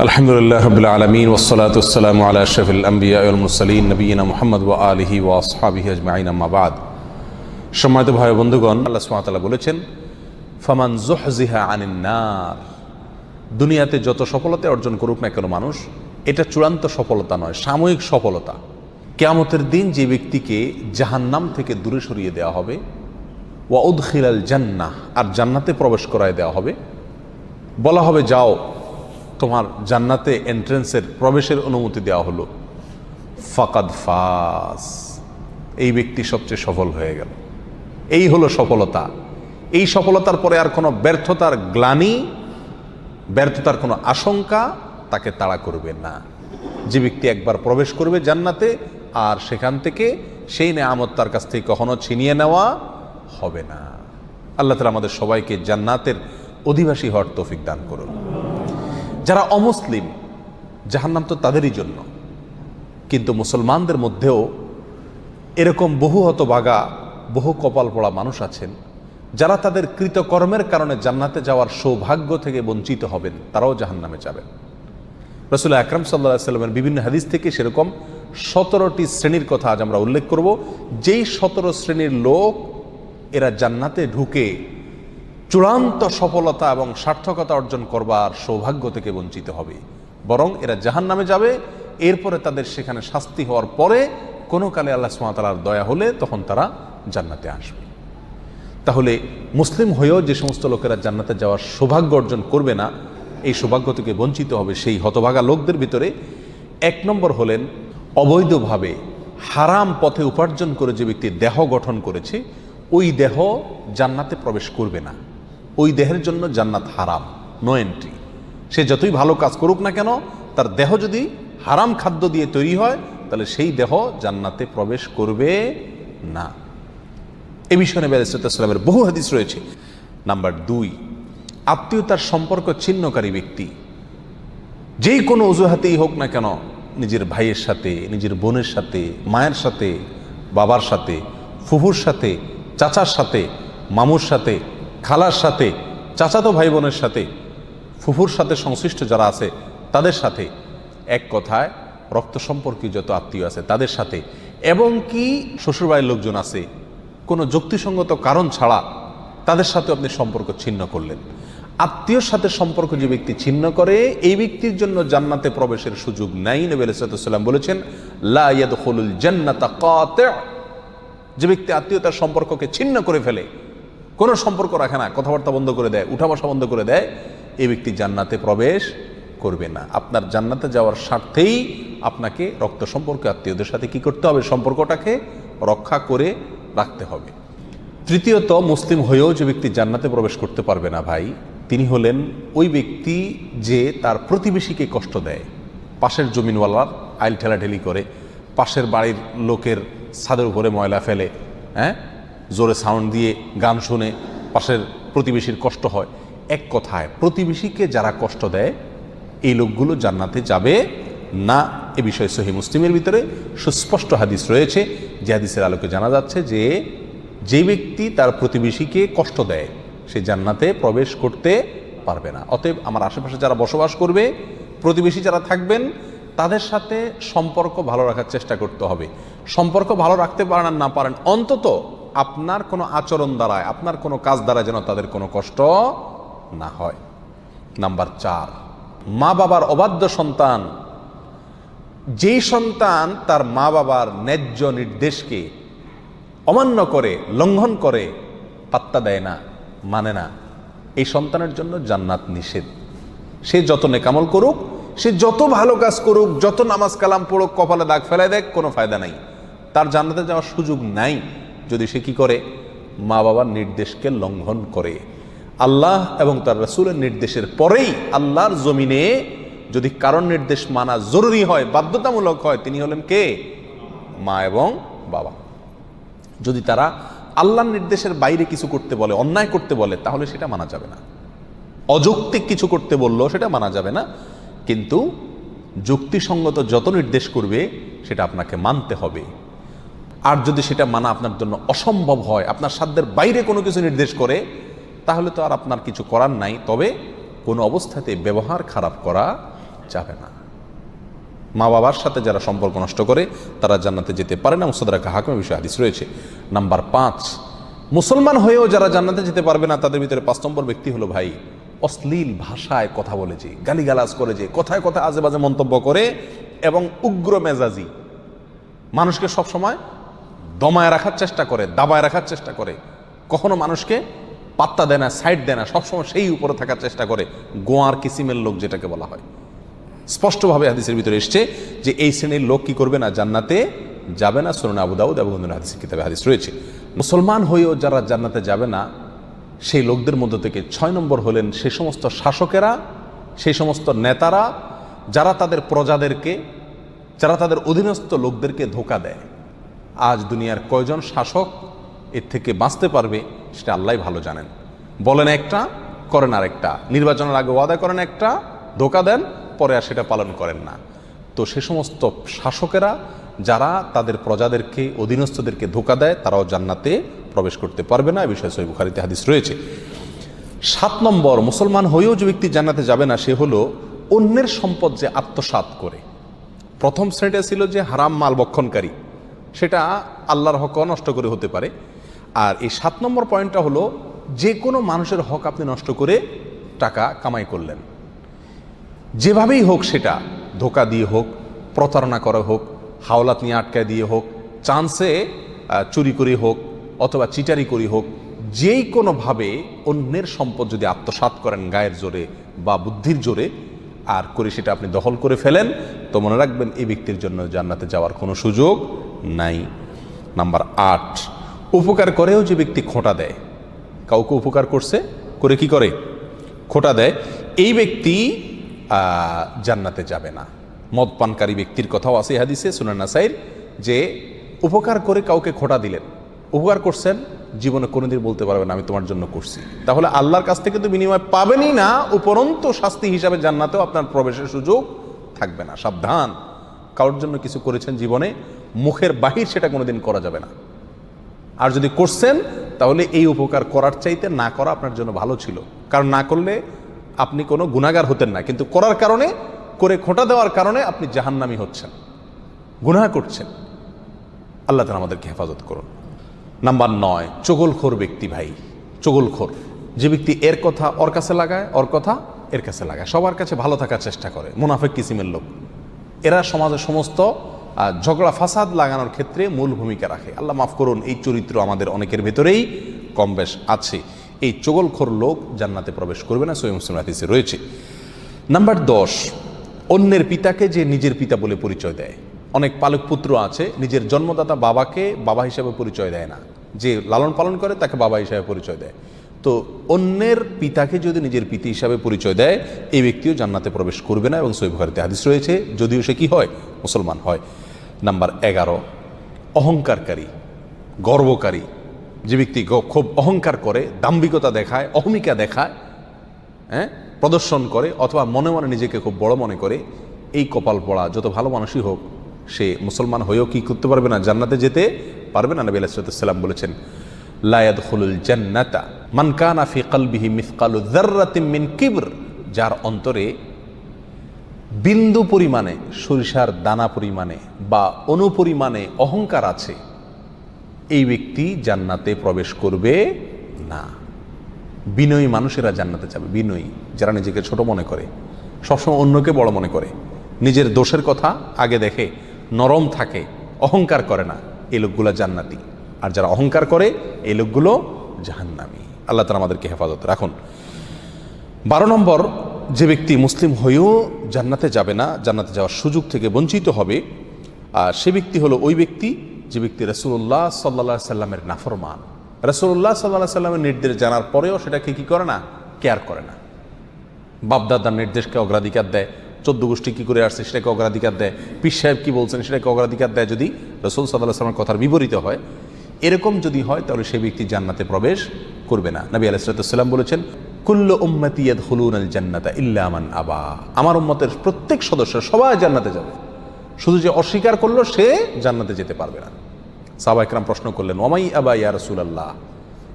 আলহামদুলিল্লাহ রাব্বিল আলামিন ওয়াসসালাতু ওয়াসসালামু আলা আশরাফিল আমবিয়া ওয়াল মুরসালিন নবিয়িনা মুহাম্মদ ওয়া আলিহি ওয়া আসহাবিহি আজমাইন আম্মা বাদ। সম্মানিত ভাই ও বন্ধুগণ, আল্লাহ সুবহানাহু ওয়া তাআলা বলেছেন, ফামান যুহজিহা আনিন নার। দুনিয়াতে যত সফলতা অর্জন করুক না কেন মানুষ, এটা চূড়ান্ত সফলতা নয়, সাময়িক সফলতা। কিয়ামতের দিন যে ব্যক্তিকে জাহান্নাম থেকে দূরে সরিয়ে দেওয়া হবে, ওয়া উদখিলাল জান্নাহ, আর জান্নাতে প্রবেশ করায় দেওয়া হবে, বলা হবে যাও তোমার জান্নাতে এন্ট্রেন্সের প্রবেশের অনুমতি দেওয়া হলো, ফাকাদ ফাস, এই ব্যক্তি সবচেয়ে সফল হয়ে গেল। এই হলো সফলতা। এই সফলতার পরে আর কোনো ব্যর্থতার গ্লানি, ব্যর্থতার কোনো আশঙ্কা তাকে তাড়া করবে না। যে ব্যক্তি একবার প্রবেশ করবে জান্নাতে, আর সেখান থেকে সেই নেয়ামত তার কাছ থেকে কখনো ছিনিয়ে নেওয়া হবে না। আল্লাহ তাআলা আমাদের সবাইকে জান্নাতের অধিবাসী হওয়ার তৌফিক দান করুন। যারা অমুসলিম, জাহান্নাম তো তাদেরই জন্য, কিন্তু মুসলমানদের মধ্যেও এরকম বহু হতভাগা, বহু কপাল পড়া মানুষ আছেন যারা তাদের কৃতকর্মের কারণে জান্নাতে যাওয়ার সৌভাগ্য থেকে বঞ্চিত হবেন, তারাও জাহান্নামে যাবেন। রাসূল আকরাম সাল্লাল্লাহু আলাইহি ওয়াসাল্লামের বিভিন্ন হাদিস থেকে সেরকম 17টি শ্রেণীর কথা আজ আমরা উল্লেখ করব। যেই 17 শ্রেণীর লোক এরা জান্নাতে ঢুকে চূড়ান্ত সফলতা এবং সার্থকতা অর্জন করবার সৌভাগ্য থেকে বঞ্চিত হবে, বরং এরা জাহান্নামে যাবে। এরপরে তাদের সেখানে শাস্তি হওয়ার পরে কোনো কালে আল্লাহ সুবহানাহু ওয়া তাআলার দয়া হলে তখন তারা জান্নাতে আসবে। তাহলে মুসলিম হয়েও যে সমস্ত লোকেরা জান্নাতে যাওয়ার সৌভাগ্য অর্জন করবে না, এই সৌভাগ্য থেকে বঞ্চিত হবে সেই হতভাগা লোকদের ভিতরে 1 নম্বর হলেন অবৈধভাবে হারাম পথে উপার্জন করে যে ব্যক্তি দেহ গঠন করেছে, ওই দেহ জান্নাতে প্রবেশ করবে না। ওই দেহের জন্য জান্নাত হারাম, নো এন্ট্রি। সে যতই ভালো কাজ করুক না কেন, তার দেহ যদি হারাম খাদ্য দিয়ে তৈরি হয়, তাহলে সেই দেহ জান্নাতে প্রবেশ করবে না। এ বিষয়ে নবী আলাইহিস সালামের বহু হাদিস রয়েছে। নাম্বার 2, আত্মীয়তার সম্পর্ক ছিন্নকারী ব্যক্তি, যেই কোনো অজুহাতেই হোক না কেন, নিজের ভাইয়ের সাথে, নিজের বোনের সাথে, মায়ের সাথে, বাবার সাথে, ফুফুর সাথে, চাচার সাথে, মামুর সাথে, খালার সাথে, চাচাতো ভাই বোনের সাথে, ফুফুর সাথে সংশ্লিষ্ট যারা আছে তাদের সাথে, এক কথায় রক্ত সম্পর্কীয় যত আত্মীয় আছে তাদের সাথে, এবং কি শ্বশুরবাড়ির লোকজন আছে, কোনো যুক্তিসঙ্গত কারণ ছাড়া তাদের সাথে আপনি সম্পর্ক ছিন্ন করলেন। আত্মীয়র সাথে সম্পর্ক যে ব্যক্তি ছিন্ন করে, এই ব্যক্তির জন্য জান্নাতে প্রবেশের সুযোগ নাই। নবী আলাইহিস সালাম বলেছেন, লা ইয়াদখুলুল জান্নাতা কাতি'। যে ব্যক্তি আত্মীয়তার সম্পর্ককে ছিন্ন করে ফেলে, কোনো সম্পর্ক রাখে না, কথাবার্তা বন্ধ করে দেয়, উঠা বসা বন্ধ করে দেয়, এই ব্যক্তি জান্নাতে প্রবেশ করবে না। আপনার জান্নাতে যাওয়ার স্বার্থেই আপনাকে রক্ত সম্পর্ক আত্মীয়দের সাথে কি করতে হবে? সম্পর্কটাকে রক্ষা করে রাখতে হবে। তৃতীয়ত, মুসলিম হয়েও যে ব্যক্তি জান্নাতে প্রবেশ করতে পারবে না ভাই, তিনি হলেন ওই ব্যক্তি যে তার প্রতিবেশীকে কষ্ট দেয়। পাশের জমিনওয়ালার আইল ঠেলাঠেলি করে, পাশের বাড়ির লোকের ছাদের উপরে ময়লা ফেলে, জোরে সাউন্ড দিয়ে গান শুনে পাশের প্রতিবেশীর কষ্ট হয়। এক কথায় প্রতিবেশীকে যারা কষ্ট দেয়, এই লোকগুলো জান্নাতে যাবে না। এ বিষয়ে সহিহ মুসলিমের ভিতরে সুস্পষ্ট হাদিস রয়েছে, যে হাদিসের আলোকে জানা যাচ্ছে যে ব্যক্তি তার প্রতিবেশীকে কষ্ট দেয়, সে জান্নাতে প্রবেশ করতে পারবে না। অতএব আমার আশেপাশে যারা বসবাস করবে, প্রতিবেশী যারা থাকবেন, তাদের সাথে সম্পর্ক ভালো রাখার চেষ্টা করতে হবে। সম্পর্ক ভালো রাখতে পারেন আর না পারেন, অন্তত আপনার কোনো আচরণ দ্বারায়, আপনার কোনো কাজ দ্বারা যেন তাদের কোনো কষ্ট না হয়। নাম্বার 4, মা বাবার অবাধ্য সন্তান। যেই সন্তান তার মা বাবার ন্যায্য নির্দেশকে অমান্য করে, লঙ্ঘন করে, পাত্তা দেয় না, মানে না, এই সন্তানের জন্য জান্নাত নিষেধ। সে যত নেকামল করুক, সে যত ভালো কাজ করুক, যত নামাজ কালাম পড়ুক, কপালে দাগ ফেলায় দেখ, কোনো ফায়দা নাই, তার জান্নাতে যাওয়ার সুযোগ নাই যদি সে কি করে? মা বাবার নির্দেশকে লঙ্ঘন করে। আল্লাহ এবং তার রাসূলের নির্দেশের পরেই আল্লাহর জমিনে যদি কারণ নির্দেশ মানা জরুরি হয়, বাধ্যতামূলক হয়, তিনি হলেন কে? মা এবং বাবা। যদি তারা আল্লাহর নির্দেশের বাইরে কিছু করতে বলে, অন্যায় করতে বলে, তাহলে সেটা মানা যাবে না। অযৌক্তিক কিছু করতে বললেও সেটা মানা যাবে না, কিন্তু যুক্তিসঙ্গত যত নির্দেশ করবে সেটা আপনাকে মানতে হবে। আর যদি সেটা মানা আপনার জন্য অসম্ভব হয়, আপনার সাধ্যের বাইরে কোনো কিছু নির্দেশ করে, তাহলে তো আর আপনার কিছু করার নাই। তবে কোনো অবস্থাতে ব্যবহার খারাপ করা যাবে না। মা বাবার সাথে যারা সম্পর্ক নষ্ট করে তারা জান্নাতে যেতে পারে না। মুস্তাদরাক হাকিমের বিষয়ে হাদিস রয়েছে। নাম্বার 5, মুসলমান হয়েও যারা জান্নাতে যেতে পারবে না তাদের ভিতরে 5 নম্বর ব্যক্তি হলো ভাই অশ্লীল ভাষায় কথা বলে, যে গালিগালাজ করে, যে কথায় কথায় আজে বাজে মন্তব্য করে এবং উগ্র মেজাজি, মানুষকে সবসময় দমায় রাখার চেষ্টা করে, দাবায় রাখার চেষ্টা করে, কখনো মানুষকে পাত্তা দেয় না, সাইড দেয় না, সবসময় সেই উপরে থাকার চেষ্টা করে, গোয়ার কিসিমের লোক যেটাকে বলা হয়। স্পষ্টভাবে হাদিসের ভিতরে এসছে যে এই শ্রেণীর লোক কি করবে না, জান্নাতে যাবে না। সুনান আবু দাউদ এবং অন্যান্য হাদিসের কিতাবে হাদিস রয়েছে। মুসলমান হয়েও যারা জান্নাতে যাবে না সেই লোকদের মধ্য থেকে 6 নম্বর হলেন সেই সমস্ত শাসকেরা, সেই সমস্ত নেতারা যারা তাদের প্রজাদেরকে, যারা তাদের অধীনস্থ লোকদেরকে ধোঁকা দেয়। আজ দুনিয়ার কয়জন শাসক এর থেকে বাঁচতে পারবে সেটা আল্লাহই ভালো জানেন। বলেন একটা, করেন আরেকটা, নির্বাচনের আগে ওয়াদা করেন একটা, ধোঁকা দেন, পরে আর সেটা পালন করেন না। তো সে সমস্ত শাসকেরা যারা তাদের প্রজাদেরকে, অধীনস্থদেরকে ধোঁকা দেয় তারাও জান্নাতে প্রবেশ করতে পারবে না। এই বিষয়ে সহিহ বুখারীতে হাদিস রয়েছে। 7 নম্বর, মুসলমান হয়েও যে ব্যক্তি জান্নাতে যাবে না সে হলো অন্যের সম্পদ যে আত্মসাৎ করে। প্রথম শ্রেণীটা ছিল যে হারাম মাল ভক্ষণকারী, সেটা আল্লাহর হক নষ্ট করে হতে পারে। আর এই 7 নম্বর পয়েন্টটা হলো যে কোনো মানুষের হক আপনি নষ্ট করে টাকা কামাই করলেন, যেভাবেই হোক, সেটা ধোঁকা দিয়ে হোক, প্রতারণা করা হোক, হাওলাত নিয়ে আটকায় দিয়ে হোক, চান্সে চুরি করে হোক, অথবা চিটারি করে হোক, যেই কোনোভাবে অন্যের সম্পদ যদি আত্মসাৎ করেন গায়ের জোরে বা বুদ্ধির জোরে আর করে সেটা আপনি দখল করে ফেলেন, তো মনে রাখবেন এই ব্যক্তির জন্য জান্নাতে যাওয়ার কোনো সুযোগ নাই। নাম্বার 8, উপকার করেও যে ব্যক্তি খোঁটা দেয়, কাউকে উপকার করছে, করে কি করে, খোঁটা দেয়, এই ব্যক্তি জান্নাতে যাবে না। মদ পানকারী ব্যক্তির কথাও আছে হাদিসে সুনান নাসাইর, যে উপকার করে কাউকে খোঁটা দিলেন, উপকার করছেন, জীবনে কোনোদিন বলতে পারবেন আমি তোমার জন্য করছি, তাহলে আল্লাহর কাছ থেকে তো বিনিময় পাবেনই না, উপরন্ত শাস্তি হিসাবে জান্নাতেও আপনার প্রবেশের সুযোগ থাকবে না। সাবধান, কারোর জন্য কিছু করেছেন জীবনে, মুখের বাহির সেটা কোনোদিন করা যাবে না। আর যদি করছেন তাহলে এই উপকার করার চাইতে না করা আপনার জন্য ভালো ছিল, কারণ না করলে আপনি কোনো গুনাহগার হতেন না, কিন্তু করার কারণে, করে খোঁটা দেওয়ার কারণে আপনি জাহান্নামী হচ্ছেন, গুনাহ করছেন। আল্লাহ তাআলা আমাদেরকে হেফাজত করুন। নাম্বার 9, চগলখোর ব্যক্তি ভাই, চগলখোর যে ব্যক্তি এর কথা ওর কাছে লাগায়, ওর কথা এর কাছে লাগায়, সবার কাছে ভালো থাকার চেষ্টা করে, মুনাফিক কিসিমের লোক। এরা সমাজের সমস্ত ঝগড়া ফাসাদ লাগানোর ক্ষেত্রে মূল ভূমিকা রাখে। আল্লাহ মাফ করুন, এই চরিত্র আমাদের অনেকের ভেতরেই কম বেশ আছে। এই চগলখোর লোক জান্নাতে প্রবেশ করবে না, সহিহ মুসলিম হাদিসে রয়েছে। নাম্বার 10, অন্যের পিতাকে যে নিজের পিতা বলে পরিচয় দেয়। অনেক পালক পুত্র আছে নিজের জন্মদাতা বাবাকে বাবা হিসাবে পরিচয় দেয় না, যে লালন পালন করে তাকে বাবা হিসাবে পরিচয় দেয়। তো অন্যের পিতাকে যদি নিজের পিতা হিসাবে পরিচয় দেয় এই ব্যক্তিও জান্নাতে প্রবেশ করবে না, এবং সহিহ বুখারীতে হাদিস রয়েছে, যদিও সে কি হয়, মুসলমান হয়। নাম্বার 11, অহংকারকারী, গর্বকারী যে ব্যক্তি খুব অহংকার করে, দাম্ভিকতা দেখায়, অহমিকা দেখায়, প্রদর্শন করে, অথবা মনে মনে নিজেকে খুব বড় মনে করে, এই কপাল পড়া যত ভালো মানুষই হোক সে মুসলমান হয়েও কি করতে পারবে না, জান্নাতে যেতে পারবে না। নবী আলাইহিস সালাম বলেছেন, লা ইয়াদখুলুল জান্নাতা মান কানা ফি কলবিহি মিসকালু যাররাতিন মিন কিবর, যার অন্তরে বিন্দু পরিমাণে, সরিষার দানা পরিমাণে বা অনুপরিমাণে অহংকার আছে, এই ব্যক্তি জান্নাতে প্রবেশ করবে না। বিনয়ী মানুষেরা জান্নাতে যাবে, বিনয়ী যারা নিজেকে ছোট মনে করে, সবসময় অন্যকে বড় মনে করে, নিজের দোষের কথা আগে দেখে, নরম থাকে, অহংকার করে না, এই লোকগুলো জান্নাতি। আর যারা অহংকার করে এই লোকগুলো জাহান্নামী। আল্লাহ তাআলা আমাদেরকে হেফাজত রাখুন। 12 নম্বর, যে ব্যক্তি মুসলিম হয়েও জান্নাতে যাবে না, জান্নাতে যাওয়ার সুযোগ থেকে বঞ্চিত হবে, সে ব্যক্তি হলো ওই ব্যক্তি যে ব্যক্তি রাসূলুল্লাহ সাল্লাল্লাহু আলাইহি সাল্লামের নাফরমান। রাসূলুল্লাহ সাল্লাল্লাহু আলাইহি সাল্লামের নির্দেশ জানার পরেও সেটাকে কি করে না, কেয়ার করে না। বাপদাদার নির্দেশকে অগ্রাধিকার দেয়, 14 গোষ্ঠী কী করে আসছে সেটাকে অগ্রাধিকার দেয়, পীর সাহেব কী বলছেন সেটাকে অগ্রাধিকার দেয়, যদি রাসূল সাল্লাল্লাহু আলাইহি সাল্লামের কথার বিপরীত হয়, এরকম যদি হয় তাহলে সেই ব্যক্তি জান্নাতে প্রবেশ করবে না। নবী আলাইহিস সালাম বলেছেন, কুল্লু উম্মতি ইয়াদখুলুনাল জান্নাতা ইল্লা মান আবা, আমার উম্মতের প্রত্যেক সদস্য সবাই জান্নাতে যাবে, শুধু যে অস্বীকার করলো সে জান্নাতে যেতে পারবে না। সাহাবা ইকরাম প্রশ্ন করলেন, ওয়ামাই আবা ইয়া রাসূলুল্লাহ,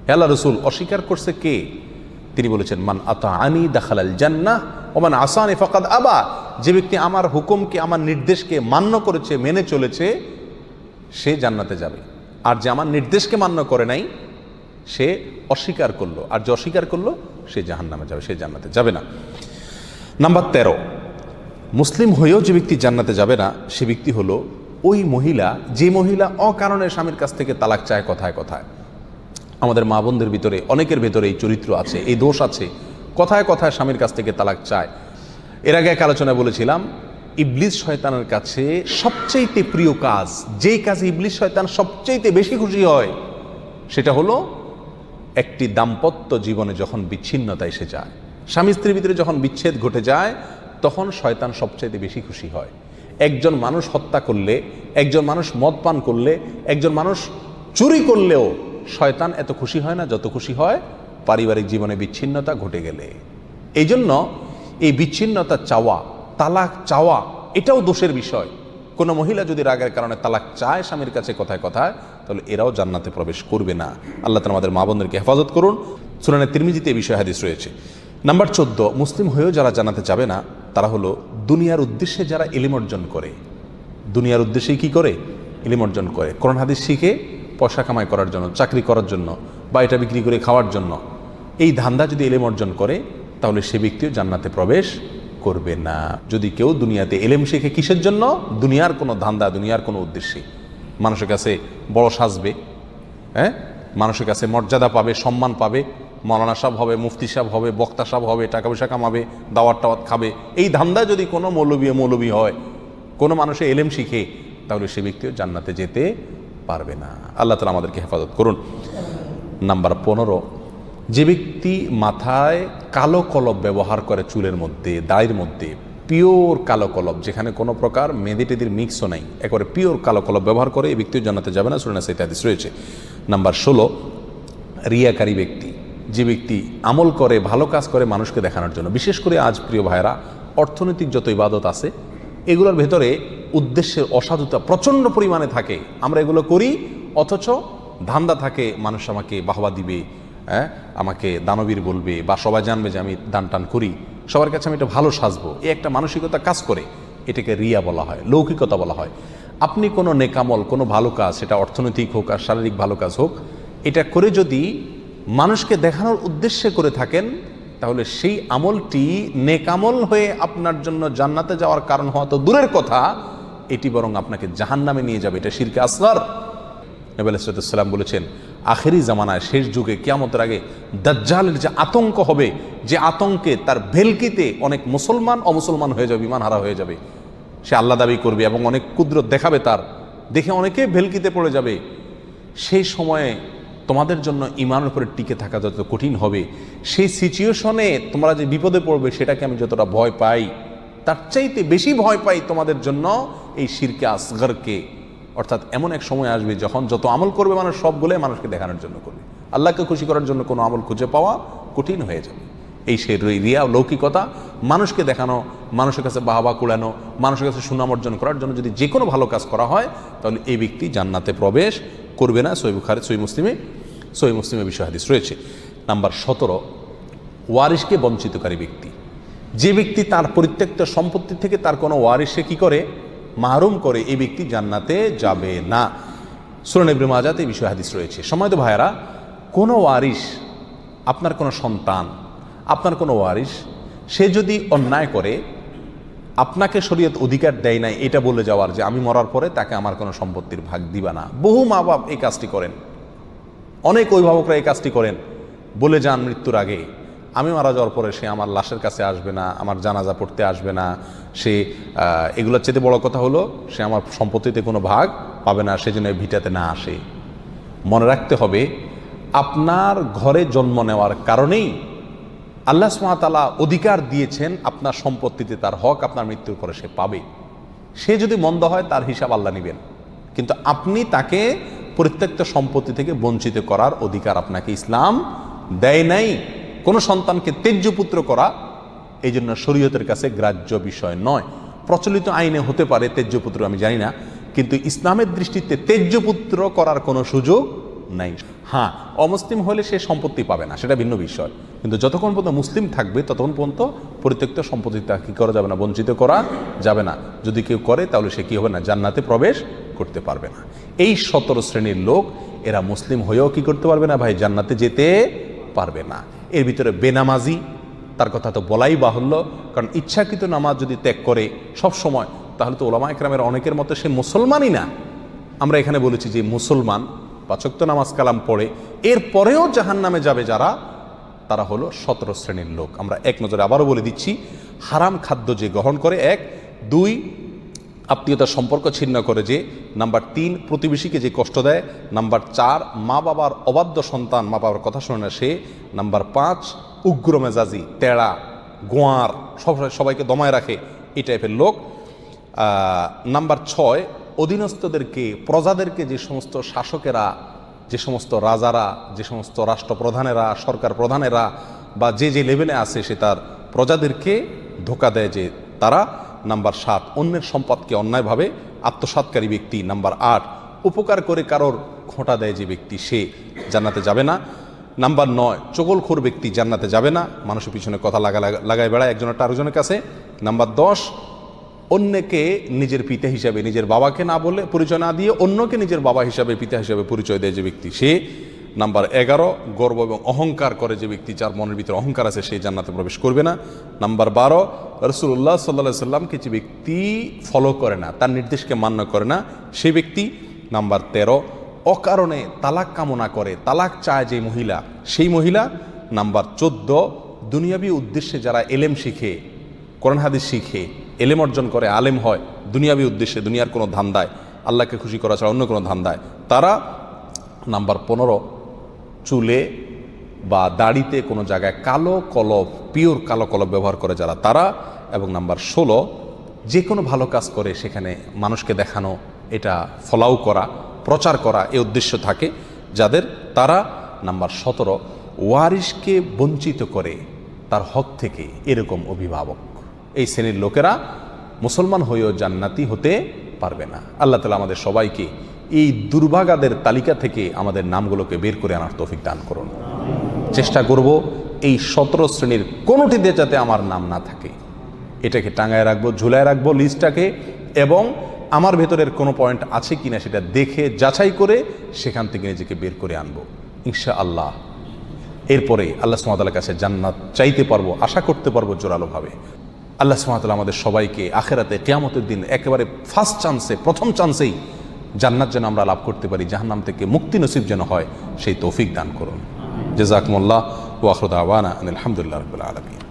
হে আল্লাহর রাসূল অস্বীকার করছে কে? তিনি বলেছেন, মান আতাআনি দাখালাল জান্নাহ ওমান আসানি ফাকাদ আবা, যে ব্যক্তি আমার হুকুমকে আমার নির্দেশকে মান্য করেছে মেনে চলেছে সে জান্নাতে যাবে, আর যে আমার নির্দেশকে মান্য করে নাই সে অস্বীকার করলো, আর যে অস্বীকার করলো সে জাহান্নামে যাবে, সে জান্নাতে যাবে না। নাম্বার 13, মুসলিম হয়েও যে ব্যক্তি জান্নাতে যাবে না সে ব্যক্তি হলো ওই মহিলা যে মহিলা অকারণে স্বামীর কাছ থেকে তালাক চায় কথায় কথায়। আমাদের মা বোনদের ভিতরে অনেকের ভেতরে এই চরিত্র আছে, এই দোষ আছে, কথায় কথায় স্বামীর কাছ থেকে তালাক চায়। এর আগে এক আলোচনায় বলেছিলাম ইবলিস শয়তানের কাছে সবচেয়ে প্রিয় কাজ, যেই কাজে ইবলিস শয়তান সবচেয়ে বেশি খুশি হয় সেটা হলো একটি দাম্পত্য জীবনে যখন বিচ্ছিন্নতা এসে যায়, স্বামী স্ত্রীর ভিতরে যখন বিচ্ছেদ ঘটে যায় তখন শয়তান সবচেয়ে বেশি খুশি হয়। একজন মানুষ হত্যা করলে, একজন মানুষ মদ পান করলে, একজন মানুষ চুরি করলেও শয়তান এত খুশি হয় না যত খুশি হয় পারিবারিক জীবনে বিচ্ছিন্নতা ঘটে গেলে। এই জন্য এই বিচ্ছিন্নতা চাওয়া, তালাক চাওয়া এটাও দোষের বিষয়। কোনো মহিলা যদি রাগের কারণে তালাক চায় স্বামীর কাছে কথায় কথায়, তাহলে এরাও জান্নাতে প্রবেশ করবে না। আল্লাহ তাআলা আমাদের মা বোনদেরকে হেফাজত করুন। সুনানে তিরমিজিতে এই বিষয়ে হাদিস রয়েছে। নাম্বার 14, মুসলিম হয়েও যারা জান্নাতে যাবে না তারা হলো দুনিয়ার উদ্দেশ্যে যারা ইলম অর্জন করে। দুনিয়ার উদ্দেশ্যেই কি করে? ইলম অর্জন করে। কোরআন হাদিস শিখে পয়সা কামাই করার জন্য, চাকরি করার জন্য, বা এটা বিক্রি করে খাওয়ার জন্য, এই ধান্দা যদি ইলম অর্জন করে তাহলে সে ব্যক্তিও জান্নাতে প্রবেশ করবে না। যদি কেউ দুনিয়াতে ইলম শিখে কিসের জন্য? দুনিয়ার কোনো ধান্দা, দুনিয়ার কোনো উদ্দেশ্যে, মানুষের কাছে বড় সাজবে, হ্যাঁ, মানুষের কাছে মর্যাদা পাবে, সম্মান পাবে, মৌলানা সাহেব হবে, মুফতি সাহেব হবে, বক্তা সাহেব হবে, টাকা পয়সা কামাবে, দাওয়াত টাওয়াত খাবে, এই ধান্দায় যদি কোনো মৌলবী হয়, কোনো মানুষে এলেম শিখে, তাহলে সে ব্যক্তিও জান্নাতে যেতে পারবে না। আল্লাহ তাআলা আমাদেরকে হেফাজত করুন। নাম্বার 15, যে ব্যক্তি মাথায় কালো কলব ব্যবহার করে, চুলের মধ্যে, দাড়ির মধ্যে পিওর কালো কলব, যেখানে কোনো প্রকার মেহেদি টেদির মিক্সও নাই, একেবারে পিওর কালো কলব ব্যবহার করে, এই ব্যক্তিও জান্নাতে যাবে না। সূরা নাসাতে হাদিস রয়েছে। নাম্বার 16, রিয়াকারী ব্যক্তি, যে ব্যক্তি আমল করে, ভালো কাজ করে মানুষকে দেখানোর জন্য। বিশেষ করে আজ প্রিয় ভাইরা, অর্থনৈতিক যত ইবাদত আছে এগুলোর ভেতরে উদ্দেশ্যের অসাধুতা প্রচণ্ড পরিমাণে থাকে। আমরা এগুলো করি অথচ ধান্দা থাকে মানুষ আমাকে বাহবা দিবে, হ্যাঁ, আমাকে দানবীর বলবে, বা সবাই জানবে যে আমি দান টান করি, সবার কাছে আমি এটা ভালো সাজবো, এই একটা মানসিকতা কাজ করে। এটাকে রিয়া বলা হয়, লৌকিকতা বলা হয়। আপনি কোনো নেকামল, কোনো ভালো কাজ, সেটা অর্থনৈতিক হোক আর শারীরিক ভালো কাজ হোক, এটা করে যদি মানুষকে দেখানোর উদ্দেশ্যে করে থাকেন তাহলে সেই আমলটি নেকামল হয়ে আপনার জন্য জান্নাতে যাওয়ার কারণ হওয়া তো দূরের কথা, এটি বরং আপনাকে জাহান্নামে নিয়ে যাবে। এটা শিরকে আসগর। নবী আলাইহিস সালাম বলেছেন আখেরি জামানায়, শেষ যুগে, কিয়ামতের আগে দাজ্জালের যে আতঙ্ক হবে, যে আতঙ্কে তার ভেলকিতে অনেক মুসলমান অমুসলমান হয়ে যাবে, ঈমান হারা হয়ে যাবে। সে আল্লাহ দাবি করবে এবং অনেক কুদরত দেখাবে, তার দেখে অনেকে ভেলকিতে পড়ে যাবে। সেই সময়ে তোমাদের জন্য ঈমানের উপরে টিকে থাকা যত কঠিন হবে, সেই সিচুয়েশনে তোমরা যে বিপদে পড়বে সেটাকে আমি যতটা ভয় পাই, তার চাইতে বেশি ভয় পাই তোমাদের জন্য এই শিরকে আসগরকে। অর্থাৎ এমন এক সময় আসবে যখন যত আমল করবে মানুষ সবগুলো মানুষকে দেখানোর জন্য করবে, আল্লাহকে খুশি করার জন্য কোনো আমল খুঁজে পাওয়া কঠিন হয়ে যাবে। এই সেই রিয়া, লৌকিকতা, মানুষকে দেখানো, মানুষের কাছে বাহবা কুড়ানো, মানুষের কাছে সুনাম অর্জন করার জন্য যদি যে কোনো ভালো কাজ করা হয় তাহলে এই ব্যক্তি জান্নাতে প্রবেশ করবে না। সহিহ বুখারী, সহিহ মুসলিমে বিষয় হাদিস রয়েছে। নাম্বার 17, ওয়ারিশকে বঞ্চিতকারী ব্যক্তি, যে ব্যক্তি তার পরিত্যক্ত সম্পত্তি থেকে তার কোনো ওয়ারিশকে কি করে? মাহরুম করে, এই ব্যক্তি জান্নাতে যাবে না। সুনান ইবনে মাজাতে এই বিষয় হাদিস রয়েছে। সম্মানিত ভাইয়েরা, কোনো ওয়ারিশ, আপনার কোনো সন্তান, আপনার কোনো ওয়ারিশ, সে যদি অন্যায় করে, আপনাকে শরীয়ত অধিকার দেয় নাই এটা বলে যাওয়ার যে আমি মরার পরে তাকে আমার কোনো সম্পত্তির ভাগ দিবা না। বহু মা বাপ এই কাজটি করেন, অনেক অভিভাবকরা এই কাজটি করেন, বলে যান মৃত্যুর আগে আমি মারা যাওয়ার পরে সে আমার লাশের কাছে আসবে না, আমার জানাজা পড়তে আসবে না, সে এগুলোর চেয়ে বড় কথা হলো সে আমার সম্পত্তিতে কোনো ভাগ পাবে না, সেজন্য ভিটাতে না আসে। মনে রাখতে হবে, আপনার ঘরে জন্ম নেওয়ার কারণেই আল্লাহ সুবহানাহু ওয়া তাআলা অধিকার দিয়েছেন আপনার সম্পত্তিতে তার হক আপনার মৃত্যুর পরে সে পাবে। সে যদি মন্দ হয় তার হিসাব আল্লাহ নেবেন, কিন্তু আপনি তাকে পরিত্যক্ত সম্পত্তি থেকে বঞ্চিত করার অধিকার আপনাকে ইসলাম দেয় নাই। কোনো সন্তানকে তেজ্য পুত্র করা এই জন্য শরীয়তের কাছে গ্রাহ্য বিষয় নয়। প্রচলিত আইনে হতে পারে তেজ্য পুত্র, আমি জানি না, কিন্তু ইসলামের দৃষ্টিতে তেজ্য পুত্র করার কোনো সুযোগ নাই। হ্যাঁ, অমুসলিম হলে সে সম্পত্তি পাবে না, সেটা ভিন্ন বিষয়, কিন্তু যতক্ষণ পর্যন্ত মুসলিম থাকবে ততক্ষণ পর্যন্ত পরিত্যক্ত সম্পত্তি তা কী করা যাবে না, বঞ্চিত করা যাবে না। যদি কেউ করে তাহলে সে কী হবে না, জান্নাতে প্রবেশ করতে পারবে না। এই 17 শ্রেণীর লোক, এরা মুসলিম হয়েও কি করতে পারবে না ভাই, জান্নাতে যেতে পারবে না। এর ভিতরে বেনামাজি, তার কথা তো বলাই বাহুল্য, কারণ ইচ্ছাকৃত নামাজ যদি ত্যাগ করে সব সময়, তাহলে তো ওলামা একরামের অনেকের মতো সে মুসলমানই না। আমরা এখানে বলেছি যে মুসলমান 5 ওয়াক্ত নামাজ কালাম পড়ে এরপরেও জাহান্নামে যাবে যারা, তারা হলো 17 শ্রেণীর লোক। আমরা এক নজরে আবারও বলে দিচ্ছি, হারাম খাদ্য যে গ্রহণ করে, 1, 2 আত্মীয়তার সম্পর্ক ছিন্ন করে যে, নাম্বার 3 প্রতিবেশীকে যে কষ্ট দেয়, নাম্বার 4 মা বাবার অবাধ্য সন্তান, মা বাবার কথা শোনে না সে, নাম্বার 5 উগ্র মেজাজি, তেড়া, গোয়ার, সবাইকে দমায় রাখে, এই টাইপের লোক। নাম্বার 6 অধীনস্থদেরকে, প্রজাদেরকে, যে সমস্ত শাসকেরা, যে সমস্ত রাজারা, যে সমস্ত রাষ্ট্রপ্রধানেরা, সরকার প্রধানেরা বা যে যে লেভেলে আছে সে তার প্রজাদেরকে ধোঁকা দেয় যে তারা। নাম্বার 7 অন্যের সম্পদকে অন্যায়ভাবে আত্মসাৎকারী ব্যক্তি। নাম্বার 8 উপকার করে কারোর খোঁটা দেয় যে ব্যক্তি, সে জান্নাতে যাবে না। নাম্বার 9 চগলখোর ব্যক্তি জান্নাতে যাবে না, মানুষের পিছনে কথা লাগায় বেড়ায় একজনের আরেকজনের কাছে। নাম্বার 10 অন্যকে নিজের পিতা হিসাবে, নিজের বাবাকে না বলে, পরিচয় না দিয়ে অন্যকে নিজের বাবা হিসাবে, পিতা হিসাবে পরিচয় দেয় যে ব্যক্তি, সে। নাম্বার 11 গর্ব এবং অহংকার করে যে ব্যক্তি, যার মনের ভিতরে অহংকার আছে, সেই জান্নাতে প্রবেশ করবে না। নাম্বার 12 রাসূলুল্লাহ সাল্লাল্লাহু আলাইহি সাল্লামকে যে ব্যক্তি ফলো করে না, তার নির্দেশকে মান্য করে না, সেই ব্যক্তি। নাম্বার 13 অকারণে তালাক কামনা করে, তালাক চায় যে মহিলা, সেই মহিলা। নাম্বার 14 দুনিয়াবি উদ্দেশ্যে যারা এলেম শিখে, কোরআন হাদিস শিখে, এলেম অর্জন করে, আলেম হয় দুনিয়াবি উদ্দেশ্যে, দুনিয়ার কোনো ধান্দায়, আল্লাহকে খুশি করা ছাড়া অন্য কোনো ধান্দায়, তারা। নাম্বার 15 চুলে বা দাড়িতে কোনো জায়গায় কালো কলব, পিওর কালো কলব ব্যবহার করে যারা, তারা। এবং নাম্বার 16 যে কোনো ভালো কাজ করে সেখানে মানুষকে দেখানো, এটা ফলাও করা, প্রচার করা, এই উদ্দেশ্য থাকে যাদের, তারা। নাম্বার 17 ওয়ারিশকে বঞ্চিত করে তার হক থেকে, এরকম অভিভাবক। এই শ্রেণীর লোকেরা মুসলমান হয়েও জান্নাতি হতে পারবে না। আল্লাহ তাআলা আমাদের সবাইকে এই দুর্ভাগাদের তালিকা থেকে আমাদের নামগুলোকে বের করে আনার তৌফিক দান করুন। চেষ্টা করব এই 17 শ্রেণীর কোনোটিতে যাতে আমার নাম না থাকে, এটাকে টাঙায় রাখবো, ঝুলায় রাখবো লিস্টটাকে, এবং আমার ভেতরের কোনো পয়েন্ট আছে কিনা সেটা দেখে যাচাই করে সেখান থেকে নিজেকে বের করে আনবো ইনশাআল্লাহ। এরপরে আল্লাহ সুবহানাহু ওয়া তাআলার কাছে জান্নাত চাইতে পারবো, আশা করতে পারবো জোরালোভাবে। আল্লাহ সুবহানাহু ওয়া তাআলা আমাদের সবাইকে আখিরাতে কিয়ামতের দিন একেবারে ফার্স্ট চান্সে, প্রথম চান্সেই জান্নাত যেন আমরা লাভ করতে পারি, জাহান্নাম থেকে মুক্তি নসিব যেন হয়, সেই তৌফিক দান করুন। জাযাকুমুল্লাহ ওয়া আখিরু দাওয়ানা আলহামদুলিল্লাহি রাব্বিল আলামিন।